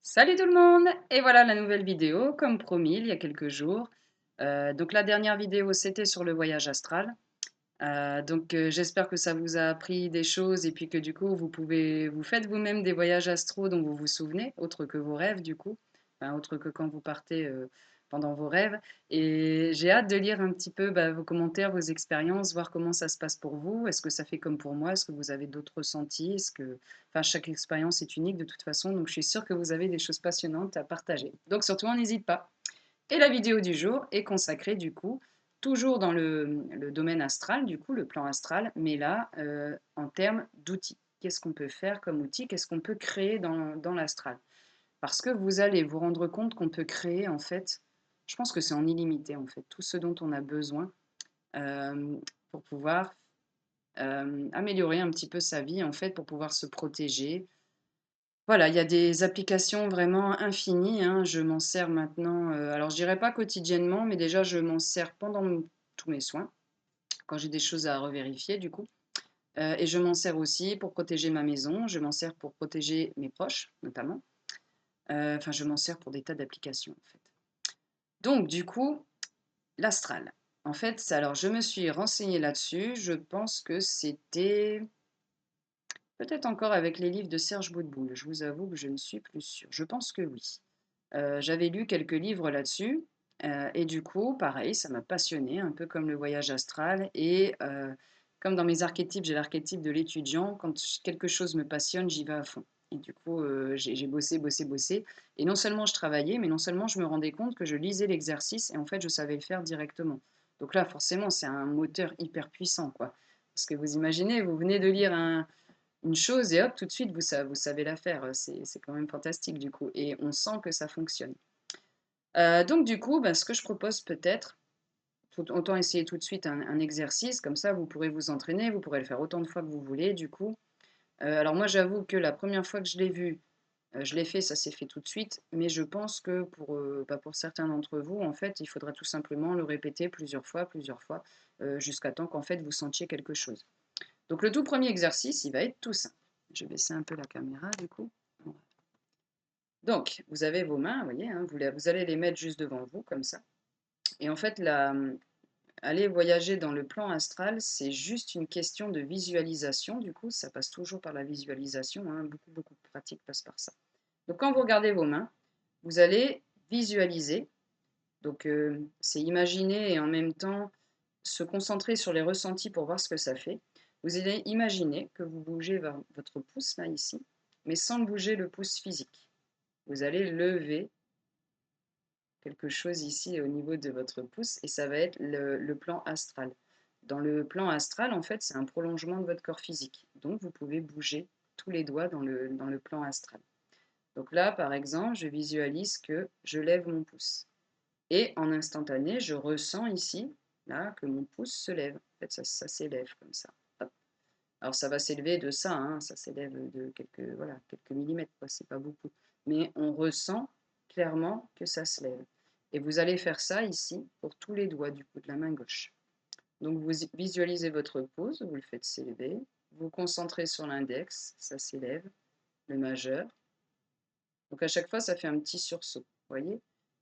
Salut tout le monde! Et voilà la nouvelle vidéo, comme promis il y a quelques jours. Donc la dernière vidéo, c'était sur le voyage astral. J'espère que ça vous a appris des choses et puis que du coup vous faites vous-même des voyages astraux dont vous vous souvenez, autre que vos rêves du coup, enfin autre que quand vous partez pendant vos rêves. Et j'ai hâte de lire un petit peu vos commentaires, vos expériences, voir comment ça se passe pour vous. Est-ce que ça fait comme pour moi? Est-ce que vous avez d'autres ressentis? Enfin, chaque expérience est unique de toute façon, donc je suis sûre que vous avez des choses passionnantes à partager. Donc surtout, on n'hésite pas. Et la vidéo du jour est consacrée du coup, toujours dans le domaine astral, du coup, le plan astral, mais là, en termes d'outils. Qu'est-ce qu'on peut faire comme outil? Qu'est-ce qu'on peut créer dans l'astral? Parce que vous allez vous rendre compte qu'on peut créer, en fait, je pense que c'est en illimité, en fait, tout ce dont on a besoin pour pouvoir améliorer un petit peu sa vie, en fait, pour pouvoir se protéger, voilà, il y a des applications vraiment infinies, hein. Je m'en sers maintenant, alors je dirais pas quotidiennement, mais déjà je m'en sers pendant tous mes soins, quand j'ai des choses à revérifier du coup. Et je m'en sers aussi pour protéger ma maison, je m'en sers pour protéger mes proches notamment. Enfin je m'en sers pour des tas d'applications en fait. Donc du coup, l'astral. En fait, alors je me suis renseignée là-dessus, je pense que c'était peut-être encore avec les livres de Serge Boutboul, je vous avoue que je ne suis plus sûre. Je pense que oui. J'avais lu quelques livres là-dessus, et du coup, pareil, ça m'a passionnée, un peu comme le voyage astral et comme dans mes archétypes, j'ai l'archétype de l'étudiant, quand quelque chose me passionne, j'y vais à fond et du coup, j'ai bossé, bossé, bossé et non seulement je travaillais, mais non seulement je me rendais compte que je lisais l'exercice et en fait, je savais le faire directement. Donc là, forcément, c'est un moteur hyper puissant, quoi. Parce que vous imaginez, vous venez de lire une chose et hop, tout de suite, vous savez la faire. C'est quand même fantastique du coup. Et on sent que ça fonctionne. Donc du coup, ce que je propose peut-être, autant essayer tout de suite un exercice, comme ça vous pourrez vous entraîner, vous pourrez le faire autant de fois que vous voulez du coup. Alors moi j'avoue que la première fois que je l'ai vu, je l'ai fait, ça s'est fait tout de suite, mais je pense que pour certains d'entre vous, en fait, il faudra tout simplement le répéter plusieurs fois, jusqu'à temps qu'en fait vous sentiez quelque chose. Donc le tout premier exercice, il va être tout simple. Je vais baisser un peu la caméra du coup. Donc, vous avez vos mains, vous voyez, hein, vous allez les mettre juste devant vous, comme ça. Et en fait, aller voyager dans le plan astral, c'est juste une question de visualisation. Du coup, ça passe toujours par la visualisation, hein, beaucoup de pratiques passent par ça. Donc, quand vous regardez vos mains, vous allez visualiser. Donc, c'est imaginer et en même temps se concentrer sur les ressentis pour voir ce que ça fait. Vous allez imaginer que vous bougez votre pouce, là, ici, mais sans bouger le pouce physique. Vous allez lever quelque chose ici au niveau de votre pouce et ça va être le plan astral. Dans le plan astral, en fait, c'est un prolongement de votre corps physique. Donc, vous pouvez bouger tous les doigts dans le plan astral. Donc là, par exemple, je visualise que je lève mon pouce. Et en instantané, je ressens ici, là, que mon pouce se lève. En fait, ça s'élève comme ça. Hop. Alors, ça va s'élever de ça, hein, ça s'élève de voilà, quelques millimètres, quoi, c'est pas beaucoup. Mais on ressent clairement que ça se lève. Et vous allez faire ça ici pour tous les doigts du coup de la main gauche. Donc, vous visualisez votre pouce, vous le faites s'élever. Vous concentrez sur l'index, ça s'élève, le majeur. Donc, à chaque fois, ça fait un petit sursaut, vous voyez?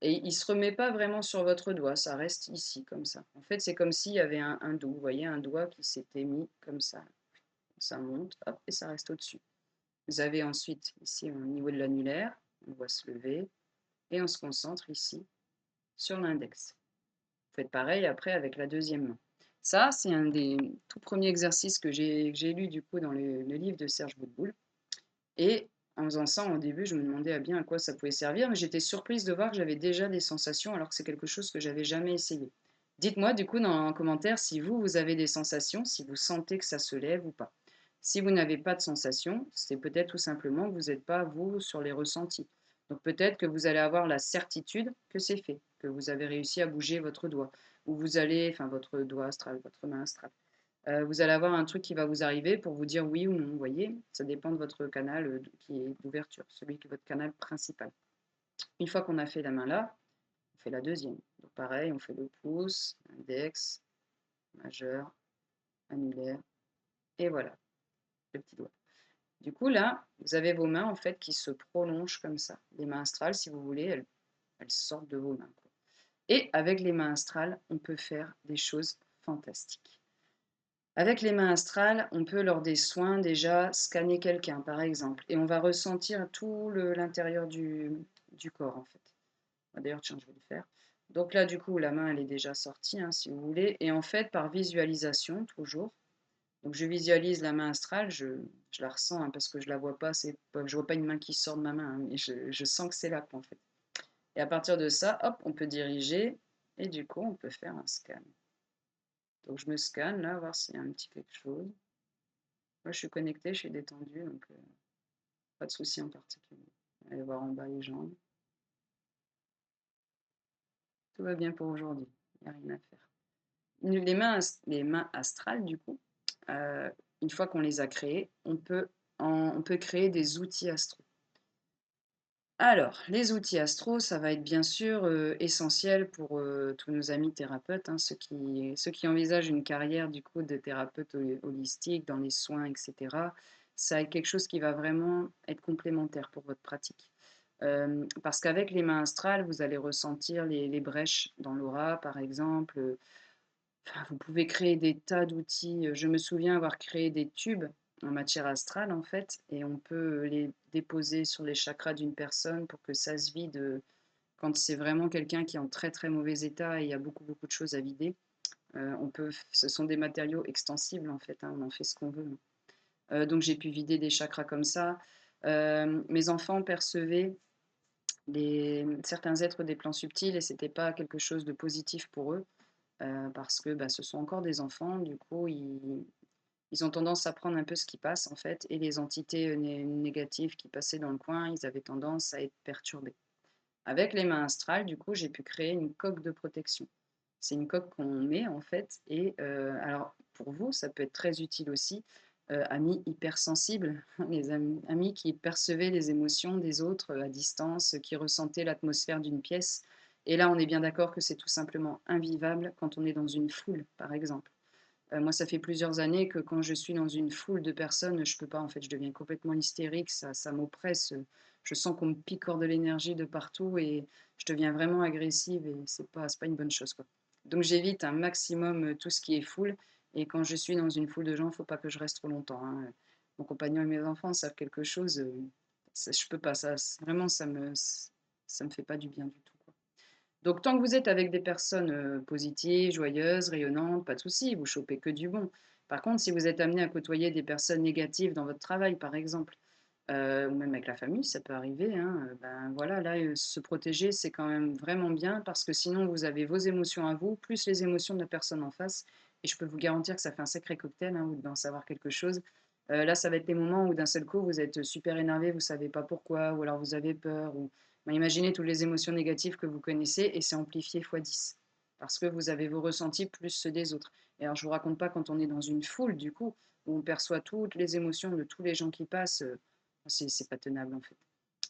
Et il ne se remet pas vraiment sur votre doigt, ça reste ici, comme ça. En fait, c'est comme s'il y avait un doigt, vous voyez, un doigt qui s'était mis comme ça monte, hop, et ça reste au-dessus. Vous avez ensuite ici au niveau de l'annulaire, on voit se lever, et on se concentre ici sur l'index. Vous faites pareil après avec la deuxième main. Ça, c'est un des tout premiers exercices que j'ai lu du coup dans le livre de Serge Boutboul. Et en faisant ça, au début, je me demandais bien à quoi ça pouvait servir, mais j'étais surprise de voir que j'avais déjà des sensations alors que c'est quelque chose que j'avais jamais essayé. Dites-moi du coup dans un commentaire si vous avez des sensations, si vous sentez que ça se lève ou pas. Si vous n'avez pas de sensations, c'est peut-être tout simplement que vous n'êtes pas, vous, sur les ressentis. Donc peut-être que vous allez avoir la certitude que c'est fait, que vous avez réussi à bouger votre doigt, ou vous allez, enfin votre doigt astral, votre main astrale. Vous allez avoir un truc qui va vous arriver pour vous dire oui ou non, vous voyez? Ça dépend de votre canal qui est d'ouverture, celui qui est votre canal principal. Une fois qu'on a fait la main là, on fait la deuxième. Donc pareil, on fait le pouce, index, majeur, annulaire, et voilà, le petit doigt. Du coup, là, vous avez vos mains, en fait, qui se prolongent comme ça. Les mains astrales, si vous voulez, elles sortent de vos mains, quoi. Et avec les mains astrales, on peut faire des choses fantastiques. Avec les mains astrales, on peut, lors des soins, déjà scanner quelqu'un, par exemple, et on va ressentir tout l'intérieur du corps, en fait. D'ailleurs, tiens, je vais le faire. Donc là, du coup, la main, elle est déjà sortie, hein, si vous voulez. Et en fait, par visualisation, toujours, donc je visualise la main astrale, je la ressens, hein, parce que je la vois pas, je vois pas une main qui sort de ma main, hein, mais je sens que c'est là, en fait. Et à partir de ça, hop, on peut diriger, et du coup, on peut faire un scan. Donc je me scanne là, voir s'il y a un petit quelque chose. Moi, je suis connectée, je suis détendue, donc pas de souci en particulier. Allez voir en bas les jambes. Tout va bien pour aujourd'hui. Il n'y a rien à faire. Les mains astrales, du coup, euh, une fois qu'on les a créées, on peut créer des outils astraux. Alors, les outils astro, ça va être bien sûr essentiel pour tous nos amis thérapeutes, hein, ceux qui envisagent une carrière du coup de thérapeute holistique dans les soins, etc. Ça va être quelque chose qui va vraiment être complémentaire pour votre pratique. Parce qu'avec les mains astrales, vous allez ressentir les brèches dans l'aura, par exemple. Enfin, vous pouvez créer des tas d'outils. Je me souviens avoir créé des tubes en matière astrale, en fait, et on peut les déposer sur les chakras d'une personne pour que ça se vide quand c'est vraiment quelqu'un qui est en très très mauvais état et il y a beaucoup beaucoup de choses à vider. Ce sont des matériaux extensibles, en fait, hein, on en fait ce qu'on veut. Donc j'ai pu vider des chakras comme ça. Mes enfants percevaient certains êtres des plans subtils et c'était pas quelque chose de positif pour eux parce que bah, ce sont encore des enfants, du coup, ils ont tendance à prendre un peu ce qui passe, en fait, et les entités négatives qui passaient dans le coin, ils avaient tendance à être perturbés. Avec les mains astrales, du coup, j'ai pu créer une coque de protection. C'est une coque qu'on met, en fait, et alors, pour vous, ça peut être très utile aussi, amis hypersensibles, les amis qui percevaient les émotions des autres à distance, qui ressentaient l'atmosphère d'une pièce. Et là, on est bien d'accord que c'est tout simplement invivable quand on est dans une foule, par exemple. Moi, ça fait plusieurs années que quand je suis dans une foule de personnes, je peux pas, en fait, je deviens complètement hystérique, ça m'oppresse. Je sens qu'on me picore de l'énergie de partout et je deviens vraiment agressive et c'est pas une bonne chose, quoi. Donc j'évite un maximum tout ce qui est foule et quand je suis dans une foule de gens, il ne faut pas que je reste trop longtemps, hein. Mon compagnon et mes enfants savent quelque chose, je peux pas, vraiment ça me fait pas du bien du tout, quoi. Donc tant que vous êtes avec des personnes, positives, joyeuses, rayonnantes, pas de souci, vous chopez que du bon. Par contre, si vous êtes amené à côtoyer des personnes négatives dans votre travail, par exemple, ou même avec la famille, ça peut arriver, hein, ben, voilà, là, se protéger, c'est quand même vraiment bien parce que sinon vous avez vos émotions à vous, plus les émotions de la personne en face et je peux vous garantir que ça fait un sacré cocktail, hein, vous devez en savoir quelque chose. Là, ça va être les moments où d'un seul coup, vous êtes super énervé, vous savez pas pourquoi ou alors vous avez peur ou bah, imaginez toutes les émotions négatives que vous connaissez et c'est amplifié fois 10 parce que vous avez vos ressentis plus ceux des autres. Et alors, je vous raconte pas quand on est dans une foule, du coup, où on perçoit toutes les émotions de tous les gens qui passent, c'est pas tenable en fait.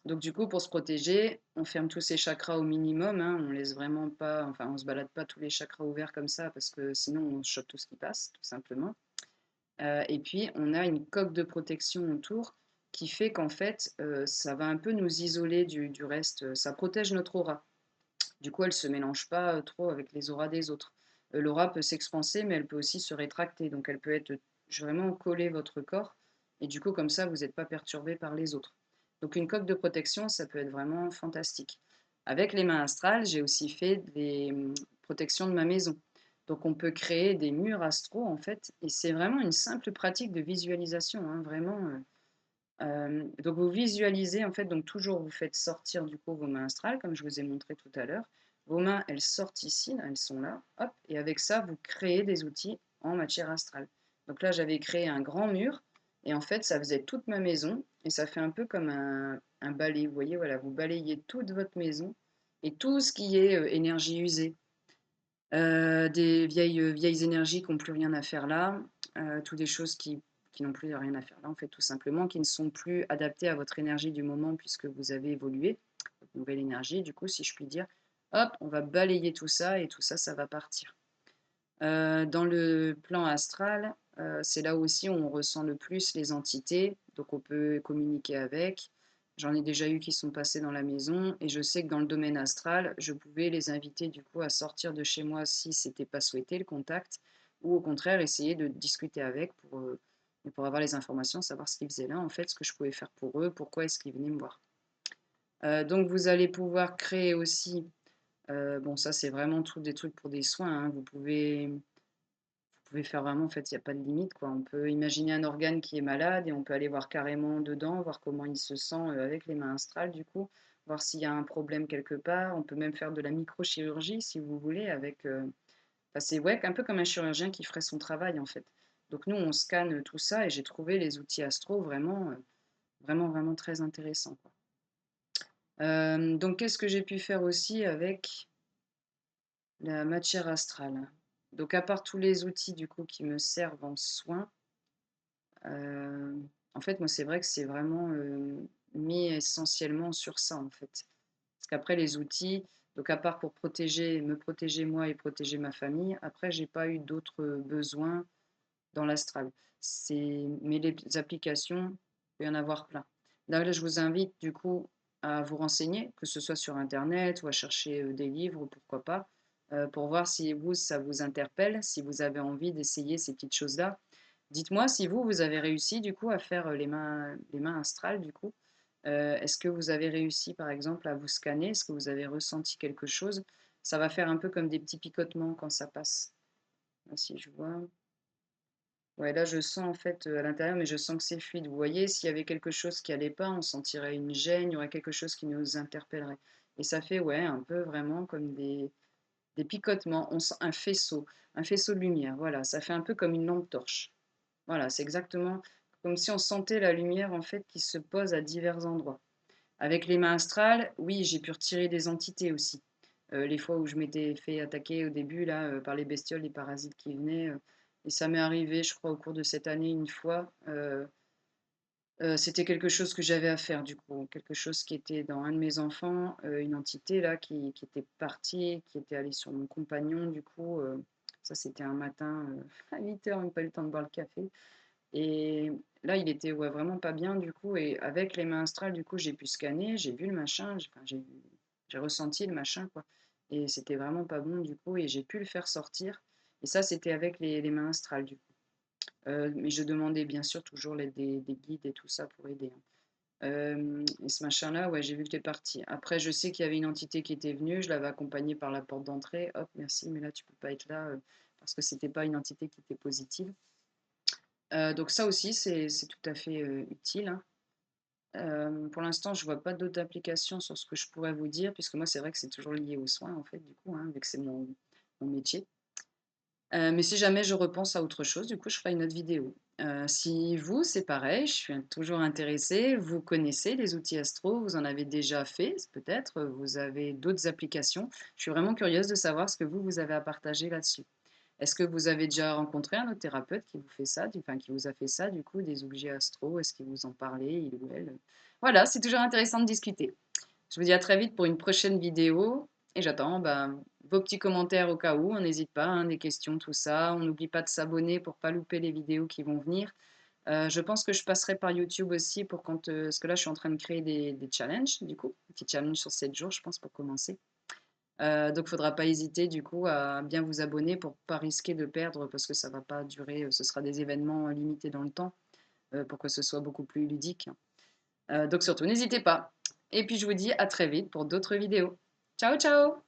Donc du coup, pour se protéger, on ferme tous ces chakras au minimum, hein, on laisse vraiment pas, enfin, on se balade pas tous les chakras ouverts comme ça parce que sinon on chope tout ce qui passe, tout simplement. Et puis, on a une coque de protection autour qui fait qu'en fait, ça va un peu nous isoler du reste. Ça protège notre aura. Du coup, elle ne se mélange pas trop avec les auras des autres. L'aura peut s'expanser, mais elle peut aussi se rétracter. Donc, elle peut être vraiment coller votre corps. Et du coup, comme ça, vous n'êtes pas perturbé par les autres. Donc, une coque de protection, ça peut être vraiment fantastique. Avec les mains astrales, j'ai aussi fait des protections de ma maison. Donc, on peut créer des murs astraux, en fait. Et c'est vraiment une simple pratique de visualisation, hein, vraiment. Donc vous visualisez en fait, donc toujours vous faites sortir du coup vos mains astrales, comme je vous ai montré tout à l'heure. Vos mains, elles sortent ici, là, elles sont là, hop, et avec ça, vous créez des outils en matière astrale. Donc là, j'avais créé un grand mur, et en fait, ça faisait toute ma maison, et ça fait un peu comme un balai. Vous voyez, voilà, vous balayez toute votre maison, et tout ce qui est énergie usée, des vieilles énergies qui n'ont plus rien à faire là, toutes des choses qui n'ont plus rien à faire là, en fait, tout simplement, qui ne sont plus adaptées à votre énergie du moment puisque vous avez évolué, votre nouvelle énergie, du coup, si je puis dire. Hop, on va balayer tout ça et tout ça, ça va partir. Dans le plan astral, c'est là aussi où on ressent le plus les entités, donc on peut communiquer avec. J'en ai déjà eu qui sont passés dans la maison et je sais que dans le domaine astral, je pouvais les inviter du coup à sortir de chez moi si c'était pas souhaité le contact, ou au contraire essayer de discuter avec pour avoir les informations, savoir ce qu'ils faisaient là en fait, ce que je pouvais faire pour eux, pourquoi est-ce qu'ils venaient me voir. Donc vous allez pouvoir créer aussi, bon ça c'est vraiment des trucs pour des soins, hein, vous pouvez faire vraiment en fait, il y a pas de limite quoi. On peut imaginer un organe qui est malade et on peut aller voir carrément dedans, voir comment il se sent, avec les mains astrales du coup, voir s'il y a un problème quelque part. On peut même faire de la microchirurgie si vous voulez avec, enfin c'est ouais, un peu comme un chirurgien qui ferait son travail en fait. Donc nous on scanne, tout ça et j'ai trouvé les outils astro vraiment, vraiment, vraiment très intéressants quoi. Donc qu'est-ce que j'ai pu faire aussi avec la matière astrale? Donc à part tous les outils du coup qui me servent en soins, en fait moi c'est vrai que c'est vraiment, mis essentiellement sur ça en fait. Parce qu'après les outils, donc à part pour me protéger moi et protéger ma famille, après j'ai pas eu d'autres, besoins dans l'astral. Mais les applications, il peut y en avoir plein. Là, je vous invite du coup à vous renseigner, que ce soit sur internet ou à chercher, des livres ou pourquoi pas, pour voir si vous, ça vous interpelle, si vous avez envie d'essayer ces petites choses-là. Dites-moi si vous, vous avez réussi du coup à faire, les mains astrales du coup. Est-ce que vous avez réussi par exemple à vous scanner? Est-ce que vous avez ressenti quelque chose? Ça va faire un peu comme des petits picotements quand ça passe. Là, si je vois. Ouais, là, je sens en fait, à l'intérieur, mais je sens que c'est fluide. Vous voyez, s'il y avait quelque chose qui allait pas, on sentirait une gêne, il y aurait quelque chose qui nous interpellerait. Et ça fait, ouais, un peu vraiment comme des picotements. On sent un faisceau de lumière. Voilà, ça fait un peu comme une lampe torche. Voilà, c'est exactement comme si on sentait la lumière en fait qui se pose à divers endroits. Avec les mains astrales, oui, j'ai pu retirer des entités aussi. Les fois où je m'étais fait attaquer au début là, par les bestioles, les parasites qui venaient, et ça m'est arrivé, je crois, au cours de cette année une fois. C'était quelque chose que j'avais à faire du coup, quelque chose qui était dans un de mes enfants, une entité là qui était partie, qui était allée sur mon compagnon du coup, ça c'était un matin, à 8 heures, même pas eu le temps de boire le café. Et là, il était ouais, vraiment pas bien du coup et avec les mains astrales, du coup, j'ai pu scanner, j'ai vu le machin, j'ai ressenti le machin quoi et c'était vraiment pas bon du coup et j'ai pu le faire sortir et ça, c'était avec les mains astrales du coup. Mais je demandais bien sûr toujours l'aide des guides et tout ça pour aider, hein. Et ce machin-là, ouais, j'ai vu qu'il est parti. Après, je sais qu'il y avait une entité qui était venue, je l'avais accompagné par la porte d'entrée. Hop, merci, mais là, tu peux pas être là, parce que c'était pas une entité qui était positive. Donc ça aussi, c'est tout à fait, utile, hein. Pour l'instant, je vois pas d'autres applications sur ce que je pourrais vous dire, puisque moi, c'est vrai que c'est toujours lié aux soins, en fait, du coup, hein, vu que c'est mon métier. Mais si jamais je repense à autre chose, du coup, je ferai une autre vidéo. Si vous, c'est pareil, je suis toujours intéressée, vous connaissez les outils astro, vous en avez déjà fait peut-être, vous avez d'autres applications. Je suis vraiment curieuse de savoir ce que vous avez à partager là-dessus. Est-ce que vous avez déjà rencontré un autre thérapeute qui vous fait ça, enfin qui vous a fait ça, du coup, des objets astro? Est-ce qu'il vous en parlait, il ou elle? Voilà, c'est toujours intéressant de discuter. Je vous dis à très vite pour une prochaine vidéo et j'attends ben, vos petits commentaires au cas où, on n'hésite pas, hein, des questions, tout ça. On n'oublie pas de s'abonner pour pas louper les vidéos qui vont venir. Je pense que je passerai par YouTube aussi pour quand, parce que là je suis en train de créer des challenges du coup, un petit challenge sur 7 jours je pense pour commencer. Donc il ne faudra pas hésiter du coup à bien vous abonner pour pas risquer de perdre parce que ça va pas durer, ce sera des événements limités dans le temps pour que ce soit beaucoup plus ludique. Donc surtout n'hésitez pas. Et puis je vous dis à très vite pour d'autres vidéos. Ciao ciao!